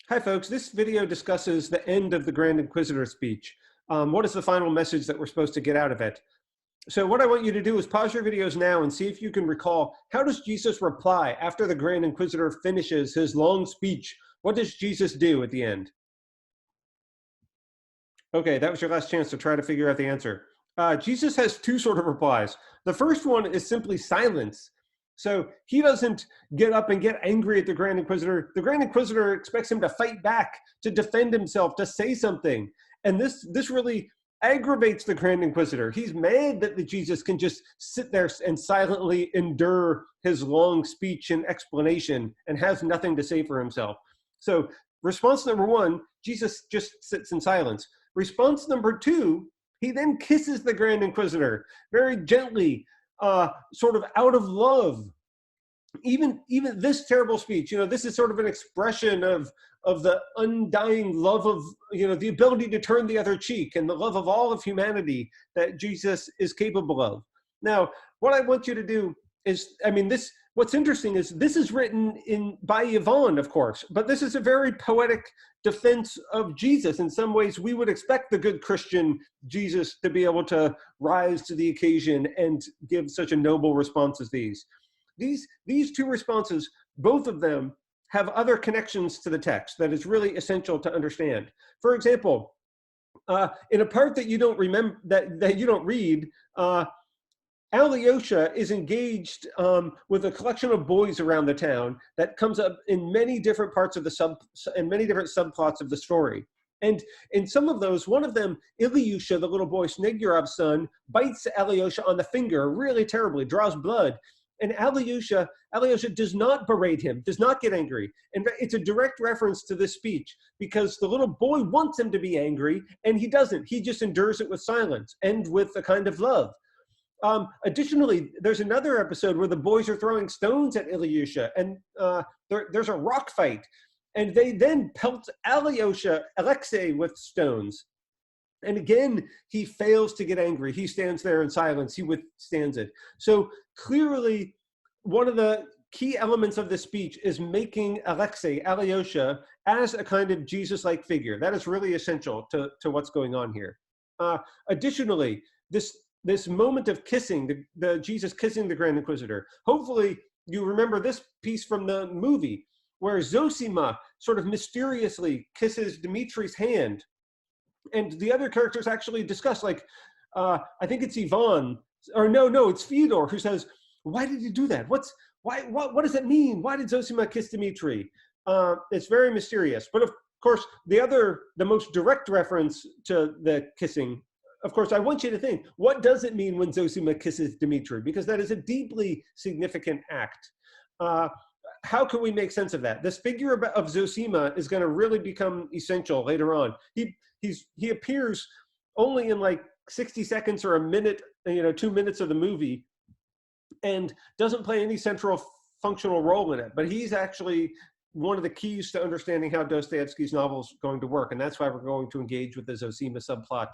Hi, folks. This video discusses the end of the Grand Inquisitor speech. What is the final message that we're supposed to get out of it? So what I want you to do is pause your videos now and see if you can recall, how does Jesus reply after the Grand Inquisitor finishes his long speech? What does Jesus do at the end? Okay, that was your last chance to try to figure out the answer. Jesus has two sort of replies. The first one is simply silence. So he doesn't get up and get angry at the Grand Inquisitor. The Grand Inquisitor expects him to fight back, to defend himself, to say something. And this really aggravates the Grand Inquisitor. He's mad that the Jesus can just sit there and silently endure his long speech and explanation and has nothing to say for himself. So response number one, Jesus just sits in silence. Response number two, he then kisses the Grand Inquisitor very gently, sort of out of love. Even this terrible speech, this is sort of an expression of the undying love of, the ability to turn the other cheek and the love of all of humanity that Jesus is capable of. Now, what I want you to do is, what's interesting is this is written by Yvonne, of course, but this is a very poetic defense of Jesus. In some ways, we would expect the good Christian Jesus to be able to rise to the occasion and give such a noble response as these. These two responses, both of them, have other connections to the text that is really essential to understand. For example, in a part that you don't remember, that you don't read, Alyosha is engaged with a collection of boys around the town that comes up in many different parts of many different subplots of the story. And in some of those, one of them, Ilyusha, the little boy, Snegyarov's son, bites Alyosha on the finger really terribly, draws blood. And Alyosha does not berate him, does not get angry. And it's a direct reference to this speech because the little boy wants him to be angry and he doesn't. He just endures it with silence and with a kind of love. Additionally, there's another episode where the boys are throwing stones at Ilyusha and there's a rock fight. And they then pelt Alexei with stones. And again, he fails to get angry. He stands there in silence. He withstands it. So clearly, one of the key elements of this speech is making Alyosha, as a kind of Jesus-like figure. That is really essential to what's going on here. Additionally, this moment of kissing, the Jesus kissing the Grand Inquisitor, hopefully you remember this piece from the movie, where Zosima sort of mysteriously kisses Dimitri's hand. And the other characters actually discuss, I think it's Ivan, or no, it's Fyodor, who says, why did he do that? What does that mean? Why did Zosima kiss Dimitri? It's very mysterious. But of course, the most direct reference to the kissing, of course, I want you to think, what does it mean when Zosima kisses Dimitri? Because that is a deeply significant act. How can we make sense of that? This figure of Zosima is going to really become essential later on. He appears only in like 60 seconds or a minute, 2 minutes of the movie, and doesn't play any central functional role in it. But he's actually one of the keys to understanding how Dostoevsky's novel is going to work, and that's why we're going to engage with the Zosima subplot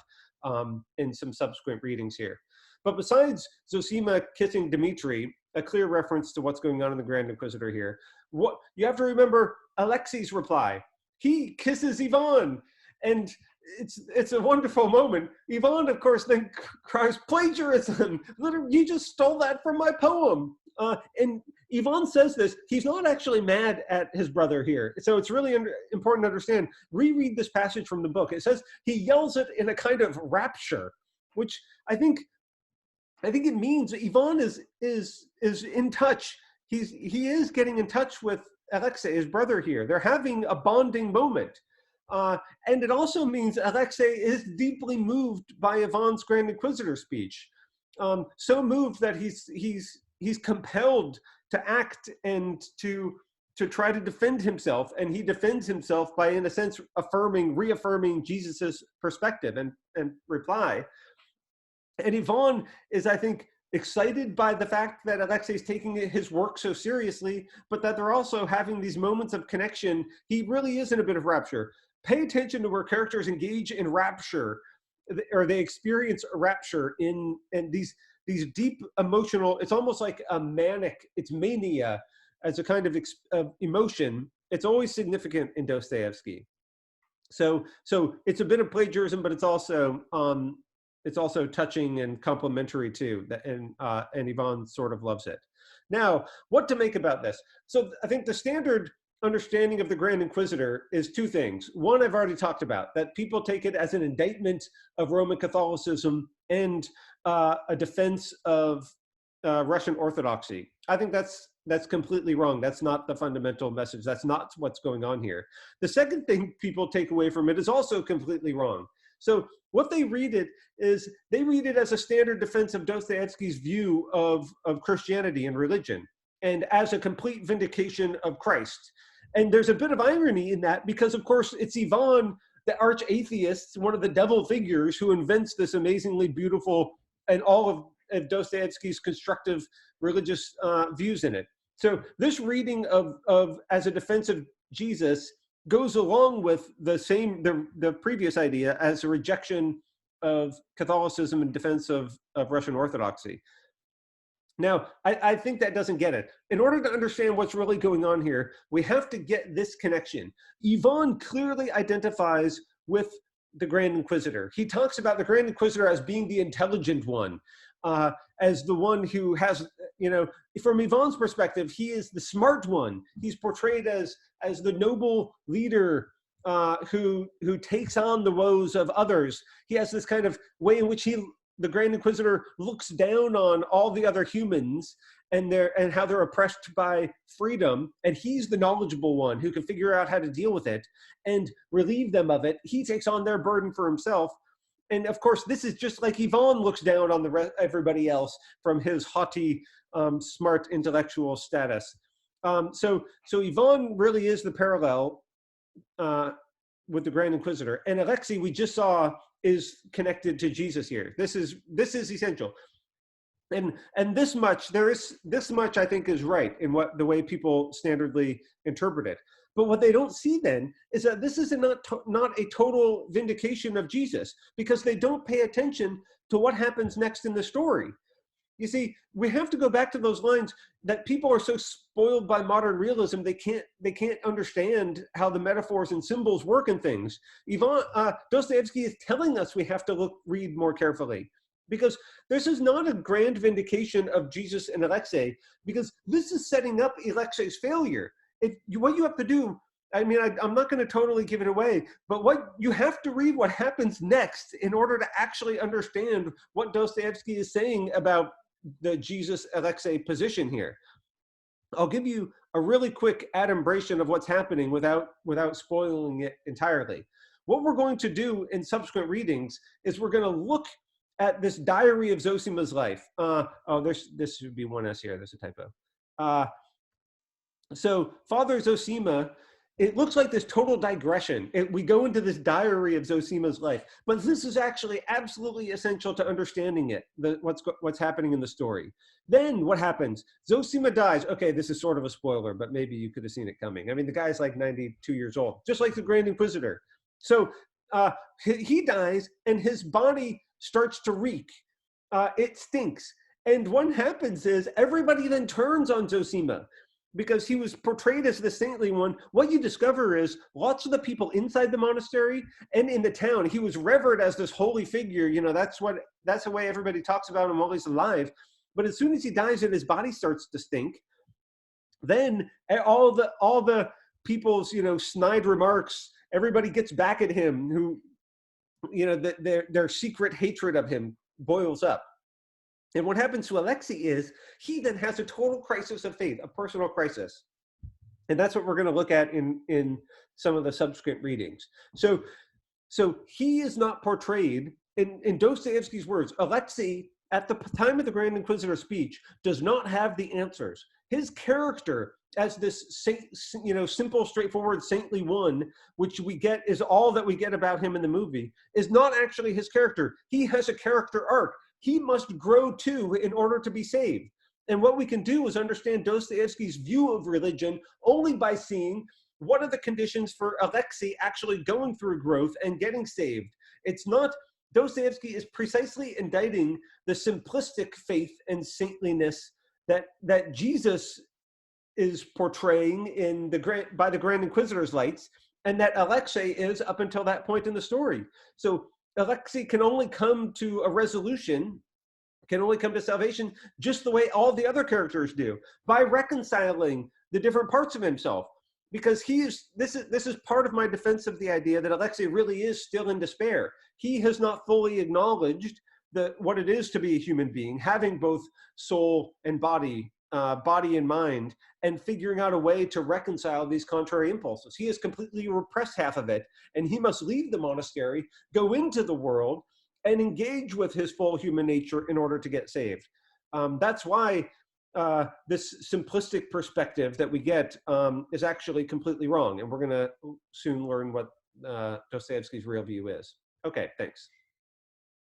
in some subsequent readings here. But besides Zosima kissing Dimitri, a clear reference to what's going on in the Grand Inquisitor here, what you have to remember Alexei's reply. He kisses Ivan, and it's a wonderful moment. Ivan, of course, then cries, plagiarism! Literally, you just stole that from my poem. And Ivan says this. He's not actually mad at his brother here. So it's really important to understand. Reread this passage from the book. It says he yells it in a kind of rapture, which I think it means Ivan is in touch. He is getting in touch with Alexei, his brother here. They're having a bonding moment. And it also means Alexei is deeply moved by Ivan's Grand Inquisitor speech. So moved that he's compelled to act and to try to defend himself. And he defends himself by, in a sense, reaffirming Jesus's perspective and reply. And Ivan is, I think, excited by the fact that Alexei is taking his work so seriously, but that they're also having these moments of connection. He really is in a bit of rapture. Pay attention to where characters engage in rapture, or they experience rapture in these deep emotional, it's almost like a manic, it's mania as a kind of emotion. It's always significant in Dostoevsky. So it's a bit of plagiarism, but it's also touching and complimentary too. And Yvonne sort of loves it. Now, what to make about this? So I think the standard understanding of the Grand Inquisitor is two things. One, I've already talked about, that people take it as an indictment of Roman Catholicism and a defense of Russian Orthodoxy. I think that's completely wrong. That's not the fundamental message. That's not what's going on here. The second thing people take away from it is also completely wrong. So what they read it as a standard defense of Dostoevsky's view of Christianity and religion, and as a complete vindication of Christ. And there's a bit of irony in that, because of course it's Ivan, the arch atheist, one of the devil figures, who invents this amazingly beautiful and all of Dostoevsky's constructive religious views in it. So this reading of as a defense of Jesus goes along with the previous idea as a rejection of Catholicism in defense of Russian Orthodoxy. Now, I think that doesn't get it. In order to understand what's really going on here, we have to get this connection. Ivan clearly identifies with the Grand Inquisitor. He talks about the Grand Inquisitor as being the intelligent one, as the one who has, from Ivan's perspective, he is the smart one. He's portrayed as the noble leader who takes on the woes of others. He has this kind of way in which the Grand Inquisitor looks down on all the other humans and how they're oppressed by freedom, and he's the knowledgeable one who can figure out how to deal with it and relieve them of it. He takes on their burden for himself. And of course, this is just like Ivan looks down on everybody else from his haughty, smart intellectual status. So Ivan really is the parallel with the Grand Inquisitor. And Alexei, we just saw, is connected to Jesus here. This is essential. And this much I think is right in the way people standardly interpret it. But what they don't see then is that this is not a total vindication of Jesus, because they don't pay attention to what happens next in the story. You see, we have to go back to those lines that people are so spoiled by modern realism, they can't understand how the metaphors and symbols work in things. Dostoevsky is telling us we have to read more carefully, because this is not a grand vindication of Jesus and Alexei, because this is setting up Alexei's failure. What you have to do, I'm not going to totally give it away, but what you have to read what happens next in order to actually understand what Dostoevsky is saying about the Jesus-Alexei position here. I'll give you a really quick adumbration of what's happening without spoiling it entirely. What we're going to do in subsequent readings is we're going to look at this diary of Zosima's life. This should be one S here. There's a typo. So Father Zosima, it looks like this total digression. We go into this diary of Zosima's life, but this is actually absolutely essential to understanding it, what's happening in the story. Then what happens? Zosima dies. Okay, this is sort of a spoiler, but maybe you could have seen it coming. The guy's like 92 years old, just like the Grand Inquisitor. So he dies, and his body starts to reek. It stinks. And what happens is everybody then turns on Zosima, because he was portrayed as the saintly one. What you discover is lots of the people inside the monastery and in the town, he was revered as this holy figure. That's the way everybody talks about him while he's alive. But as soon as he dies and his body starts to stink, then all the people's snide remarks, everybody gets back at him, who their secret hatred of him boils up. And what happens to Alexei is he then has a total crisis of faith, a personal crisis. And that's what we're going to look at in some of the subsequent readings. So he is not portrayed, in Dostoevsky's words, Alexei, at the time of the Grand Inquisitor speech, does not have the answers. His character as this simple, straightforward, saintly one, which we get is all that we get about him in the movie, is not actually his character. He has a character arc. He must grow too in order to be saved. And what we can do is understand Dostoevsky's view of religion only by seeing what are the conditions for Alexei actually going through growth and getting saved. It's not, Dostoevsky is precisely indicting the simplistic faith and saintliness that Jesus is portraying in by the Grand Inquisitor's lights, and that Alexei is up until that point in the story. So Alexei can only come to a resolution, can only come to salvation just the way all the other characters do, by reconciling the different parts of himself. Because this is part of my defense of the idea that Alexei really is still in despair. He has not fully acknowledged what it is to be a human being, having both soul and body, body and mind, and figuring out a way to reconcile these contrary impulses. He has completely repressed half of it, and he must leave the monastery, go into the world, and engage with his full human nature in order to get saved. That's why this simplistic perspective that we get is actually completely wrong. And we're going to soon learn what Dostoevsky's real view is. Okay, thanks.